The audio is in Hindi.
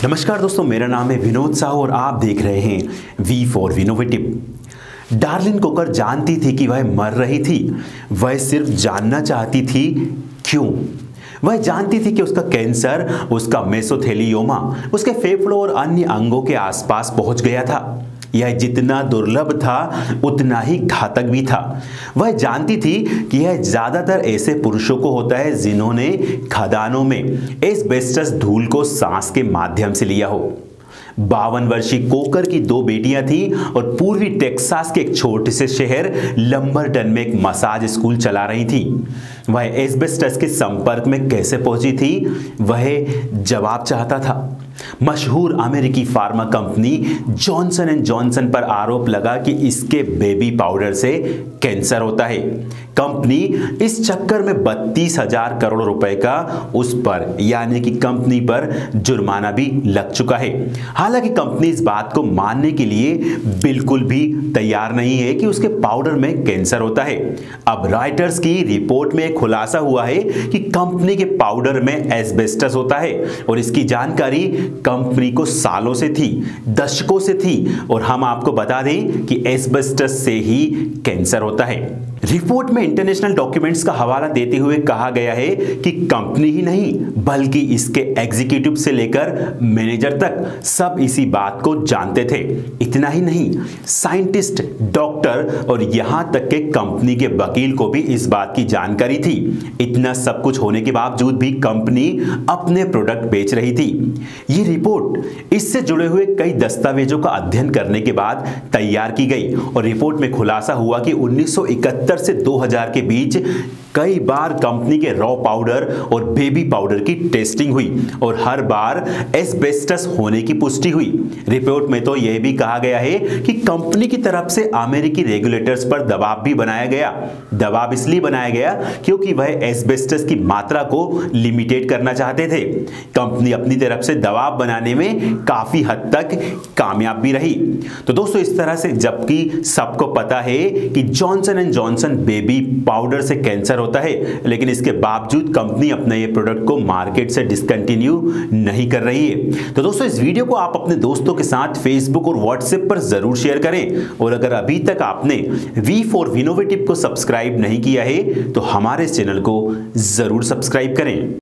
नमस्कार दोस्तों, मेरा नाम है विनोद साहू और आप देख रहे हैं वी फॉर विनोवेटिव। डार्लिन कोकर जानती थी कि वह मर रही थी। वह सिर्फ जानना चाहती थी क्यों। वह जानती थी कि उसका कैंसर, उसका मेसोथेलियोमा उसके फेफड़ों और अन्य अंगों के आसपास पहुंच गया था। यह जितना दुर्लभ था उतना ही घातक भी था। वह जानती थी कि यह ज्यादातर ऐसे पुरुषों को होता है जिन्होंने खदानों में एस्बेस्टस धूल को सांस के माध्यम से लिया हो। 52 वर्षीय कोकर की 2 बेटियां थी और पूर्वी टेक्सास के एक छोटे से शहर लंबरटन में एक मसाज स्कूल चला रही थी। वह एस्बेस्टस के संपर्क में कैसे पहुंची थी, वह जवाब चाहता था। मशहूर अमेरिकी pharma company Johnson and Johnson पर आरोप लगा कि इसके बेबी पाउडर से कैंसर होता है। कंपनी इस चक्कर में 32,000 करोड़ रुपए का उस पर यानी कि कंपनी पर जुर्माना भी लग चुका है। हालांकि कंपनी इस बात को मानने के लिए बिल्कुल भी तैयार नहीं है कि उसके पाउडर में कैंसर होता है। अब रॉयटर्स की रिपोर्ट में खुलासा हुआ है कि कंपनी के पाउडर में एस्बेस्टस होता है और इसकी जानकारी कंपनी को सालों से थी, दशकों से थी। और हम आपको बता दें कि एस्बेस्टस से ही कैंसर होता है। रिपोर्ट में इंटरनेशनल डॉक्यूमेंट्स का हवाला देते हुए कहा गया है कि कंपनी ही नहीं बल्कि इसके एग्जीक्यूटिव से लेकर मैनेजर तक सब इसी बात को जानते थे। इतना ही नहीं, साइंटिस्ट, डॉक्टर और यहां तक के कंपनी के वकील को भी इस बात की जानकारी थी। इतना सब कुछ होने के बावजूद भी कंपनी अपने प्रोडक्ट बेच रही थी। ये रिपोर्ट इससे जुड़े हुए कई दस्तावेजों का अध्ययन करने के बाद तैयार की गई और रिपोर्ट में खुलासा हुआ कि 1971 से 2000 के बीच कई बार कंपनी के रॉ पाउडर और बेबी पाउडर की टेस्टिंग हुई और हर बार एस्बेस्टस होने की पुष्टि हुई। रिपोर्ट में तो यह भी कहा गया है कि कंपनी की तरफ से अमेरिकी रेगुलेटर्स पर दबाव भी बनाया गया। दबाव इसलिए बनाया गया क्योंकि वह एस्बेस्टस की मात्रा को लिमिटेड करना चाहते थे। कंपनी अपनी तरफ से दबाव बनाने में काफी हद तक कामयाब भी रही। तो दोस्तों, इस तरह से जबकि सबको पता है कि Johnson and Johnson baby powder से कैंसर होता है, लेकिन इसके बावजूद कंपनी अपने ये प्रोडक्ट को मार्केट से डिसकंटिन्यू नहीं कर रही है। तो दोस्तों, इस वीडियो को आप अपने दोस्तों के साथ फेसबुक और व्हाट्सएप पर जरूर शेयर करें और अगर अभी तक आपने वी फॉर विनोवेटिव को सब्सक्राइब नहीं किया है तो हमारे चैनल को जरूर सब्सक्राइब करें।